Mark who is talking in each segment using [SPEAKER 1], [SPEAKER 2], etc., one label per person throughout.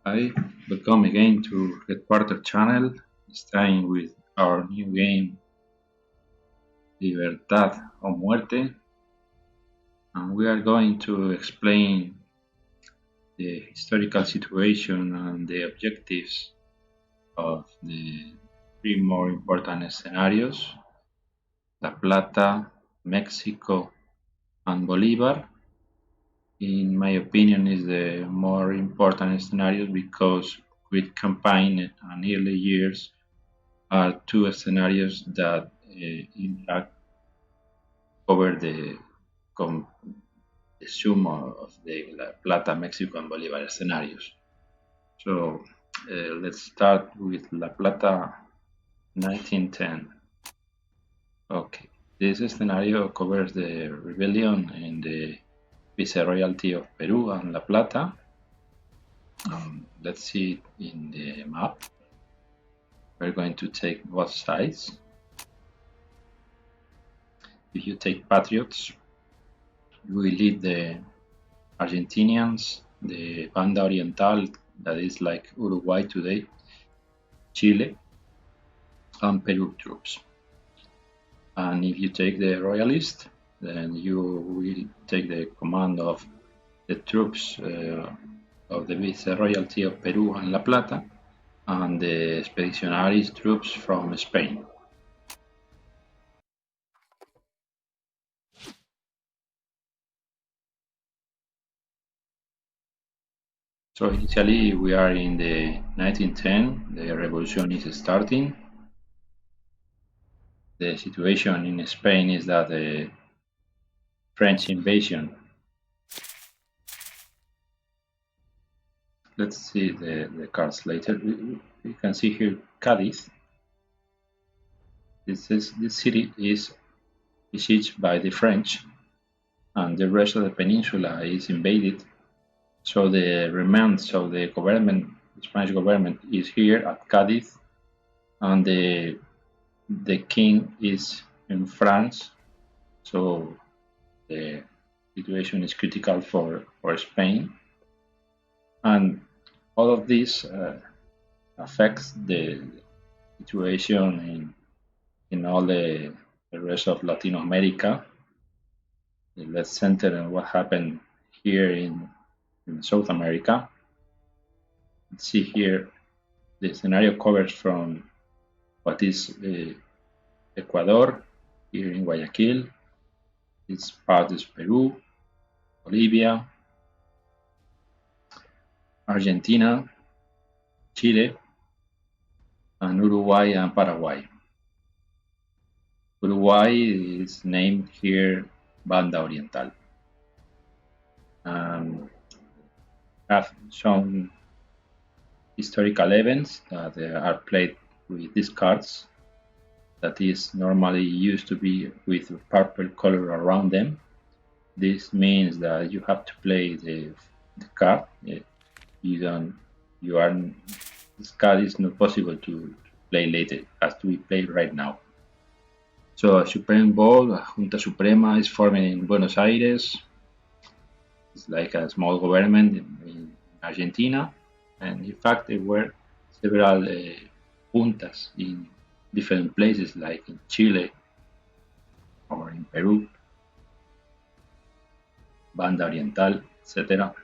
[SPEAKER 1] Hi, welcome again to Headquarter channel, this time with our new game Libertad or Muerte, and we are going to explain the historical situation and the objectives of the three more important scenarios, La Plata, Mexico, and Bolivar. In my opinion, is the more important scenario because with campaign and early years are two scenarios that in fact cover the sum of the La Plata, Mexico, and Bolivar scenarios. So let's start with La Plata 1910. Okay, this scenario covers the rebellion in the Viceroyalty of Peru and La Plata. Let's see it in the map. We're going to take both sides. If you take Patriots, you will lead the Argentinians, the Banda Oriental, that is like Uruguay today, Chile, and Peru troops. And if you take the Royalist, then you will take the command of the troops of the Viceroyalty of Peru and La Plata, and the Expeditionaries troops from Spain. So initially we are in the 1910, the revolution is starting. The situation in Spain is that the French invasion. Let's see the cards later. We can see here Cadiz. This city is besieged by the French, and the rest of the peninsula is invaded. So the remnants of the government, the Spanish government, is here at Cadiz, and the king is in France. So the situation is critical for Spain, and all of this affects the situation in all the rest of Latin America. Let's center on what happened here in South America. Let's see here, the scenario covers from what is Ecuador, here in Guayaquil. This part is Peru, Bolivia, Argentina, Chile, and Uruguay and Paraguay. Uruguay is named here Banda Oriental. Have some historical events that are played with these cards, that is normally used to be with purple color around them. This means that you have to play the card. This card is not possible to play later. It has to be played right now. So a Supreme Board, a Junta Suprema, is forming in Buenos Aires. It's like a small government in Argentina, and in fact there were several juntas in different places, like in Chile or in Peru, Banda Oriental, etc.,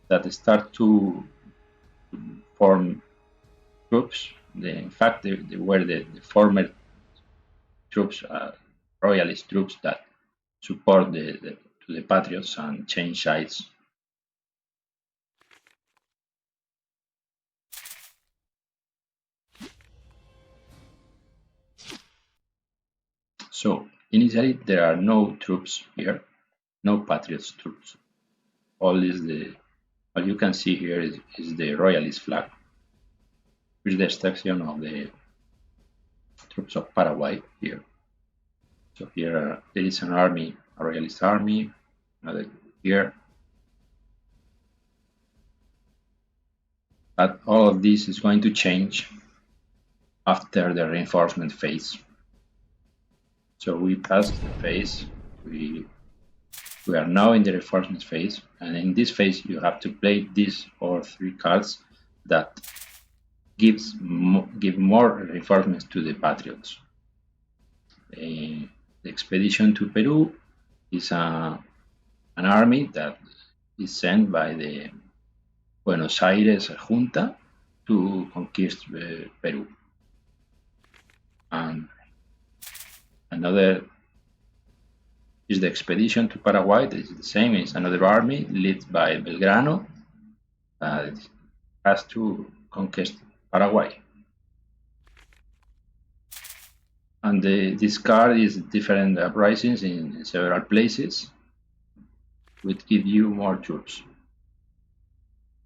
[SPEAKER 1] that start to form troops. In fact, they were the former troops, royalist troops that support the patriots and change sides. So initially there are no troops here, no patriots troops. All you can see here is the royalist flag, with the exception of the troops of Paraguay here. So here there is an army, a royalist army, another here. But all of this is going to change after the reinforcement phase. So we pass the phase, we We are now in the reinforcement phase, and in this phase you have to play these or 3 cards that give more reinforcements to the patriots. The expedition to Peru is an army that is sent by the Buenos Aires Junta to conquist Peru. And another is the expedition to Paraguay. This is the same. It's another army led by Belgrano that has to conquest Paraguay. And this card is different uprisings in several places, which give you more troops.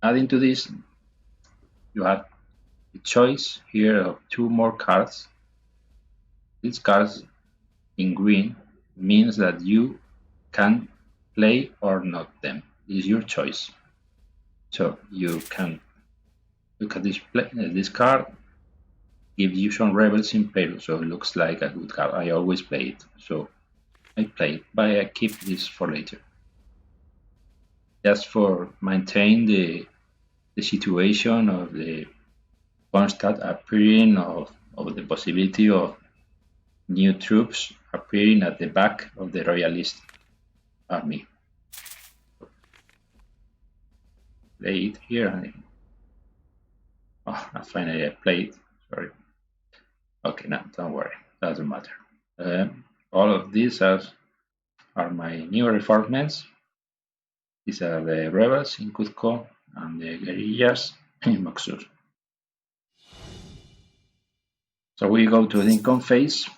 [SPEAKER 1] Adding to this, you have the choice here of 2 more cards. These cards in green means that you can play or not them. It's your choice. So you can look at this card, gives you some rebels in Peru, so it looks like a good card. I always play it, so I play it, but I keep this for later. Just for maintain the situation of the constant appearing of the possibility of new troops appearing at the back of the royalist army. Play it here. Oh, finally I played. Sorry. Okay, no, don't worry. Doesn't matter. All of these are my new reinforcements. These are the rebels in Cuzco and the guerrillas in Moxur. So we go to the income phase.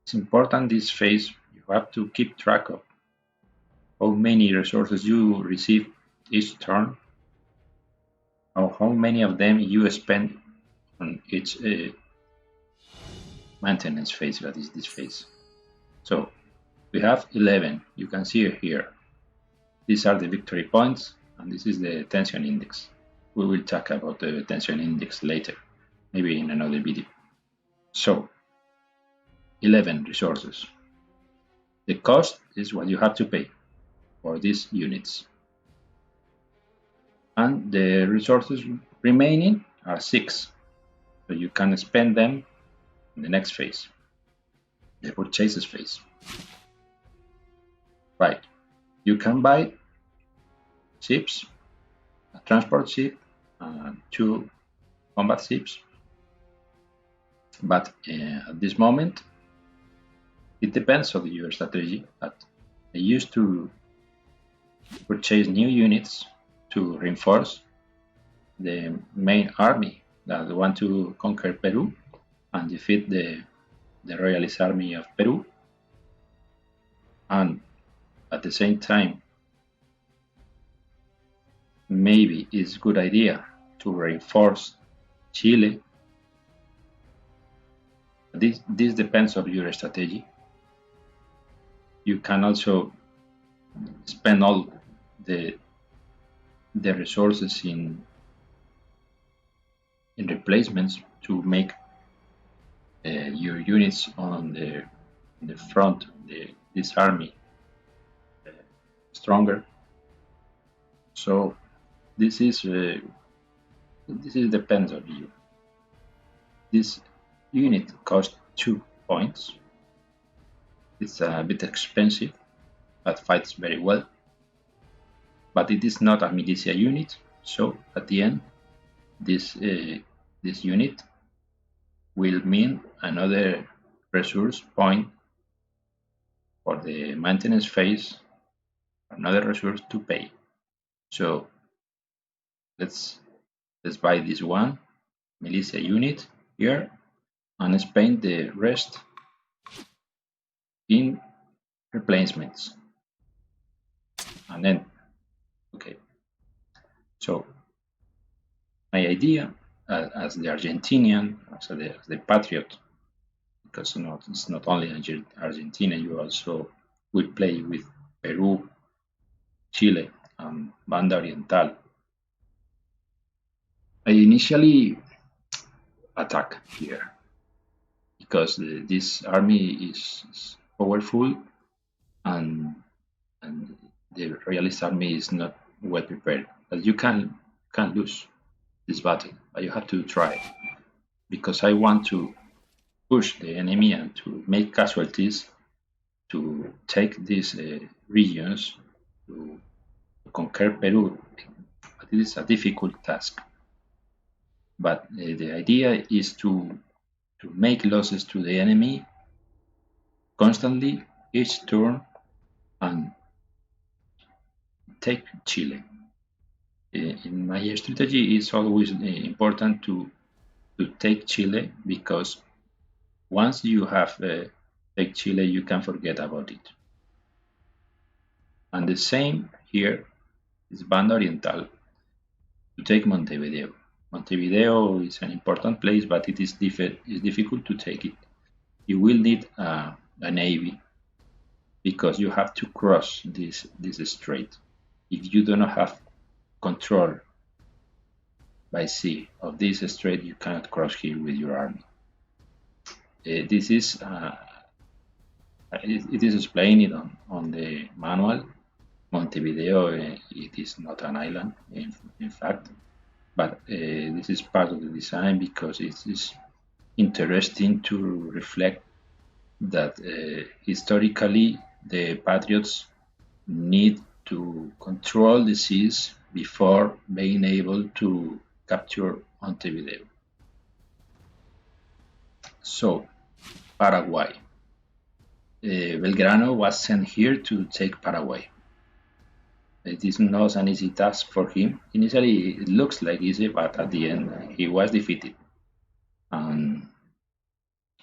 [SPEAKER 1] It's important this phase. You have to keep track of how many resources you receive each turn, or how many of them you spend on each maintenance phase, that is this phase. So we have 11. You can see it here. These are the victory points, and this is the tension index. We will talk about the tension index later, maybe in another video. So 11 resources. The cost is what you have to pay for these units. And the resources remaining are 6. So you can spend them in the next phase, the purchases phase. Right. You can buy ships, a transport ship, 2 combat ships. But at this moment, it depends on your strategy. But I used to purchase new units to reinforce the main army that want to conquer Peru and defeat the royalist army of Peru. And at the same time, maybe it's a good idea to reinforce Chile. This depends on your strategy. You can also spend all the resources in replacements to make your units on the front, this army, stronger. So this depends on you. This unit costs 2 points. It's a bit expensive, but fights very well. But it is not a militia unit, so at the end, this unit will mean another resource point for the maintenance phase, another resource to pay. So let's buy this one militia unit here and spend the rest in replacements. And then, okay, so my idea as the Argentinian, as the patriot, because it's not only Argentina, you also will play with Peru, Chile, and Banda Oriental. I initially attack here because this army is powerful and and the Royalist army is not well prepared. But you can lose this battle, but you have to try because I want to push the enemy and to make casualties to take these regions to conquer Peru. But it is a difficult task. But the idea is to make losses to the enemy constantly each turn and take Chile. In my strategy, it's always important to take Chile because once you have take Chile, you can forget about it. And the same here is Banda Oriental to take Montevideo. Montevideo is an important place, but it is difficult to take it. You will need a navy because you have to cross this strait. If you do not have control by sea of this strait, you cannot cross here with your army. This is it is explained on the manual. Montevideo, it is not an island, in fact, but this is part of the design because it is interesting to reflect that historically the patriots need to control the seas before being able to capture Montevideo. So, Paraguay. Belgrano was sent here to take Paraguay. It is not an easy task for him. Initially, it looks like easy, but at the end, he was defeated. And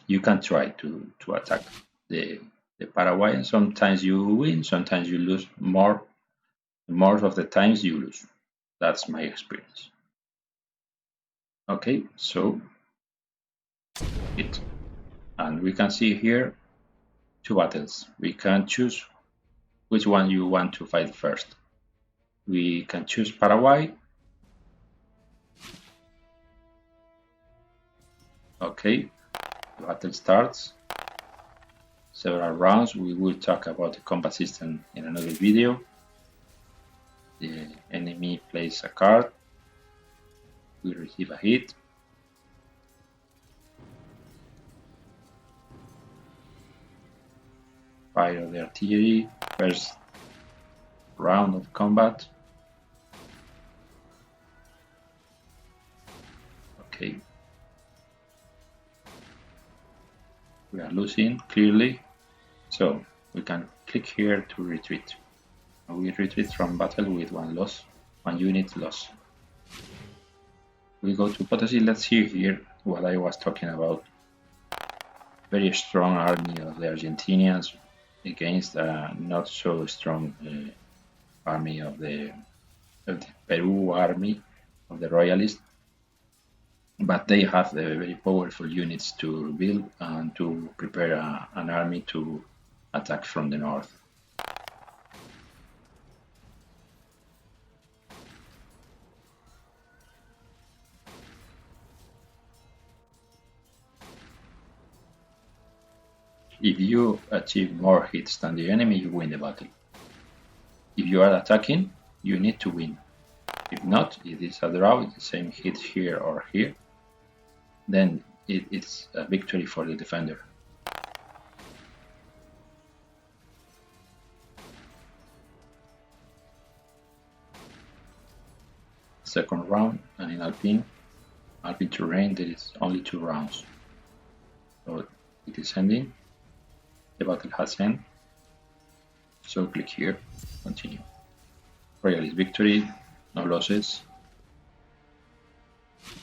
[SPEAKER 1] you can try to attack the Paraguay, and sometimes you win, sometimes you lose. More of the times you lose. That's my experience. Okay, so it, and we can see here two battles. We can choose which one you want to fight first. We can choose Paraguay. Okay, the battle starts. Several rounds. We will talk about the combat system in another video. The enemy plays a card. We receive a hit. Fire the artillery. First round of combat. Okay. We are losing clearly, so we can click here to retreat. We retreat from battle with one unit loss. We go to Potosí. Let's see here what I was talking about. Very strong army of the Argentinians against a not so strong army of the Peru army of the Royalists. But they have the very powerful units to build and to prepare an army to attack from the north. If you achieve more hits than the enemy, you win the battle. If you are attacking, you need to win. If not, it is a draw, it's the same hit here or here, then it's a victory for the defender. Second round, and in Alpine terrain, there is only 2 rounds. So it is ending. The battle has ended. So click here, continue. Royalist victory, no losses,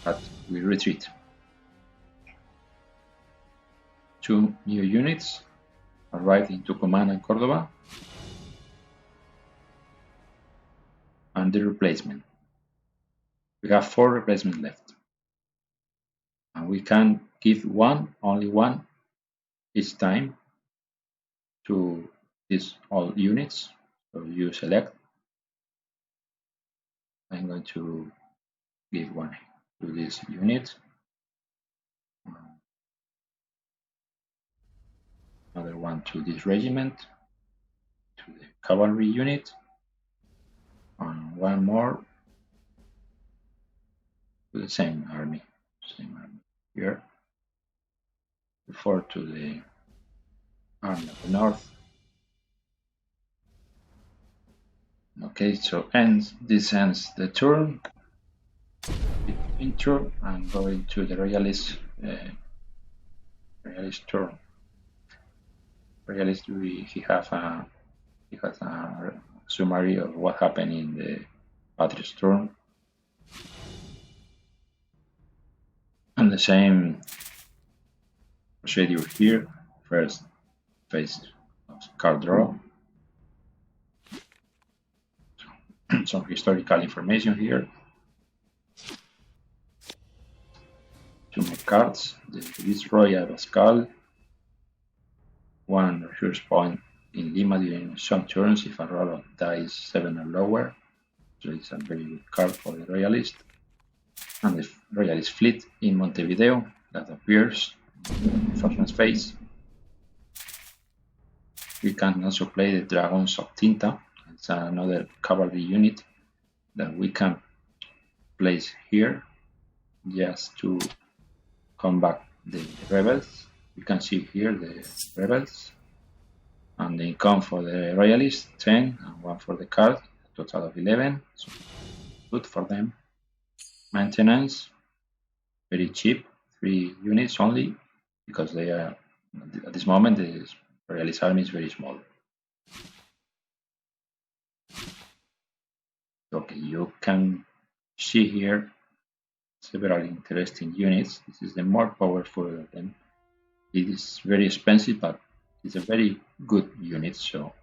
[SPEAKER 1] but we retreat. 2 new units arrived in Tucumán and Córdoba, and the replacement. We have 4 replacements left, and we can give only one each time to these all units. So you select. I'm going to give one to this unit, another one to this regiment, to the cavalry unit, and one more to the same army here, before to the army of the north. Okay, so this ends the turn. Intro and going to the royalist turn. Royalist, he has a summary of what happened in the Patriot turn, and the same procedure here. First phase of card draw, some historical information here. Two more cards. The Viceroy Pascal, one resource point in Lima during some turns if a roll dies 7 or lower. So it's a very good card for the Royalist. And the Royalist fleet in Montevideo that appears in Falklands phase. We can also play the Dragons of Tinta. It's another cavalry unit that we can place here just to combat the rebels. You can see here the rebels, and the income for the Royalists 10 and 1 for the card, a total of 11. So good for them. Maintenance, very cheap, 3 units only, because they are at this moment the Royalist army is very small. Okay, you can see here several interesting units. This is the more powerful of them. It is very expensive, but it's a very good unit, so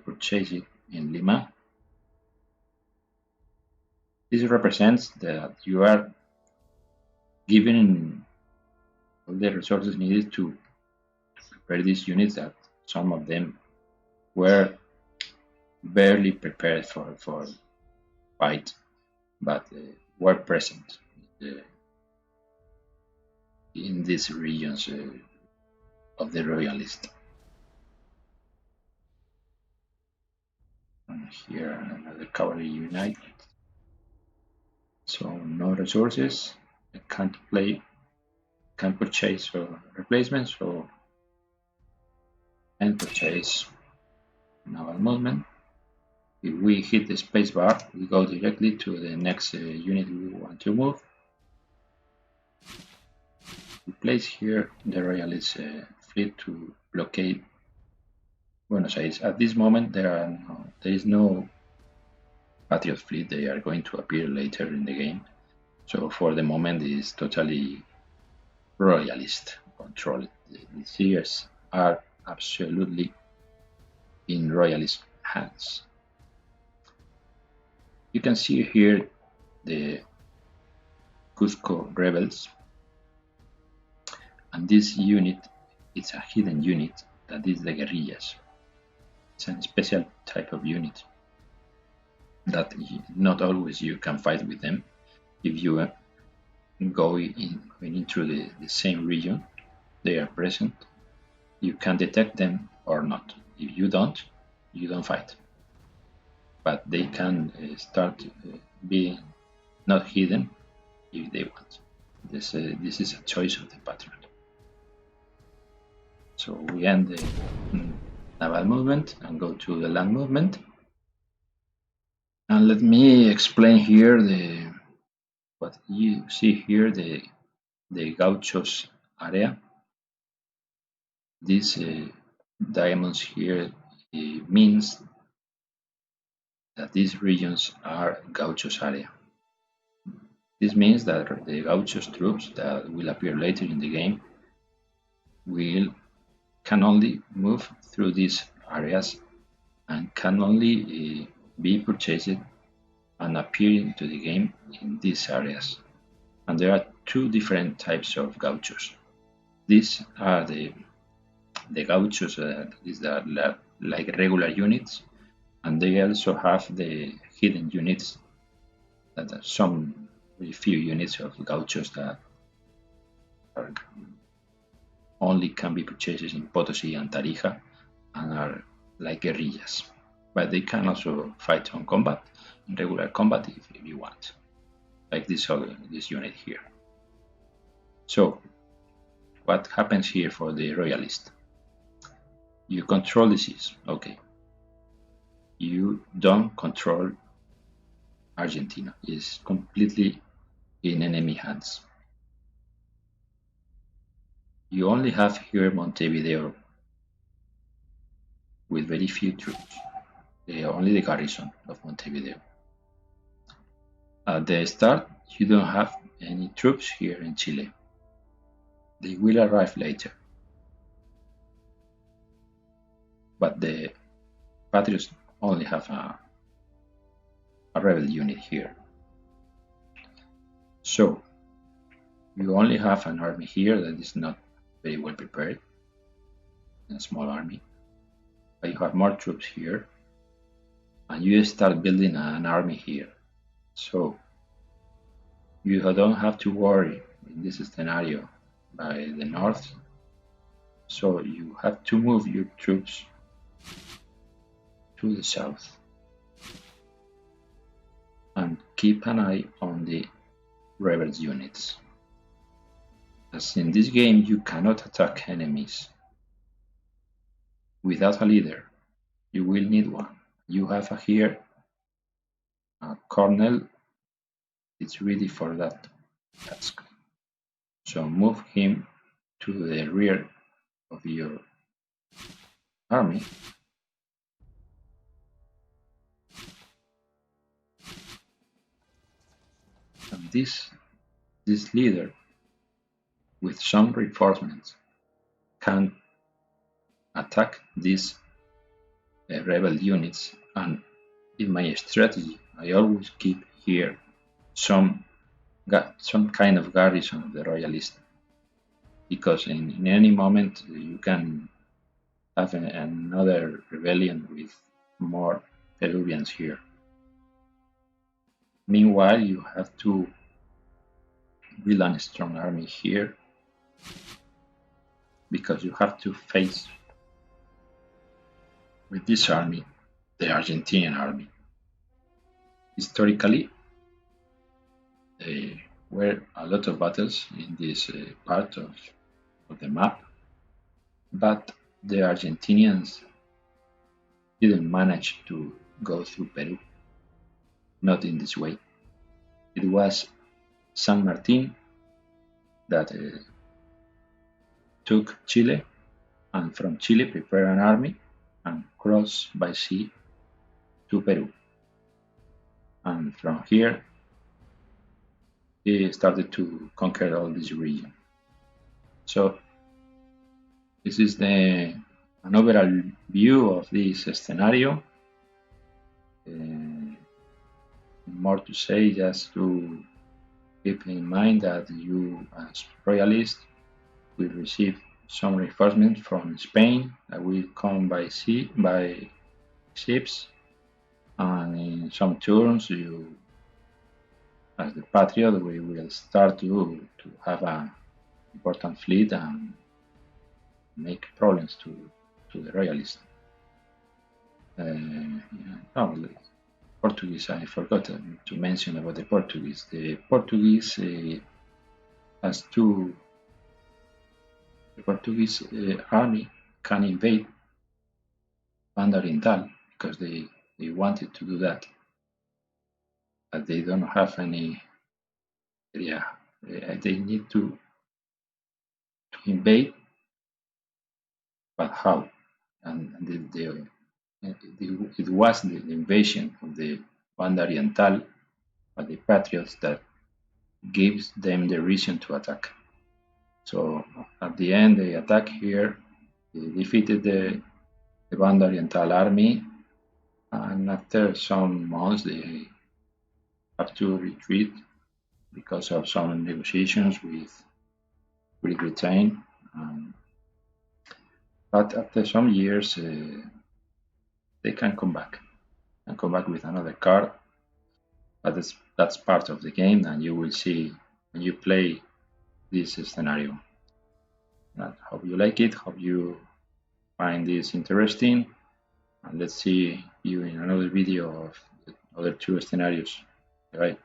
[SPEAKER 1] purchase it in Lima. This represents that you are given all the resources needed to prepare these units, that some of them were barely prepared for fight, but were present in these regions of the Royalist. And here another cavalry unit. So no resources. I can't purchase replacements, so and purchase naval movement. If we hit the spacebar, we go directly to the next unit we want to move. We place here the Royalist fleet to blockade Buenos Aires. At this moment, there is no Patriot fleet. They are going to appear later in the game. So for the moment, it is totally Royalist controlled. The seers are absolutely in Royalist hands. You can see here the Cusco rebels, and this unit is a hidden unit that is the guerrillas. It's a special type of unit that not always you can fight with them. If you go into the same region they are present, you can detect them or not. If you don't fight. But they can start being not hidden if they want. This is a choice of the Patriot. So we end the naval movement and go to the land movement. And let me explain here what you see here, the Gauchos area. These diamonds here means that these regions are Gauchos area. This means that the Gauchos troops that will appear later in the game can only move through these areas and can only be purchased and appear into the game in these areas. And there are 2 different types of Gauchos. These are the Gauchos that are like regular units, and they also have the hidden units, that are some very few units of Gauchos that only can be purchased in Potosí and Tarija, and are like guerrillas, but they can also fight on combat, in regular combat if you want, like this unit here. So what happens here for the royalist? You control the seas, okay. You don't control Argentina. It's completely in enemy hands. You only have here Montevideo with very few troops, only the garrison of Montevideo. At the start, you don't have any troops here in Chile. They will arrive later. But the Patriots only have a rebel unit here. So, you only have an army here that is not very well prepared, a small army. But you have more troops here, and you start building an army here. So, you don't have to worry in this scenario by the north. So, you have to move your troops to the south and keep an eye on the rebels units. As in this game you cannot attack enemies without a leader, you will need one. You have here a colonel, it's ready for that task. So move him to the rear of your army. And this leader with some reinforcements can attack these rebel units, and in my strategy I always keep here some kind of garrison of the royalists, because in any moment you can have another rebellion with more Peruvians here. Meanwhile, you have to build a strong army here, because you have to face with this army the Argentinian army. Historically, there were a lot of battles in this part of the map, but the Argentinians didn't manage to go through Peru, not in this way. It was San Martin that took Chile, and from Chile prepared an army and crossed by sea to Peru. And from here, he started to conquer all this region. So this is an overall view of this scenario. More to say, just to keep in mind that you, as royalists, will receive some reinforcements from Spain that will come by sea, by ships, and in some turns, you, as the patriot, we will start to have an important fleet and make problems to the royalists. Portuguese, I forgot to mention about the Portuguese. The Portuguese has two. The Portuguese army can invade Avalon-Digital because they wanted to do that, but they don't have any area. They need to invade, but how? And it was the invasion of the Banda Oriental by the Patriots that gives them the reason to attack. So at the end, they attack here, they defeated the Banda Oriental army, and after some months, they have to retreat because of some negotiations with Great Britain. But after some years, they can come back with another card. But that's part of the game, and you will see when you play this scenario. And hope you like it. Hope you find this interesting. and let's see you in another video of the other two scenarios. Bye.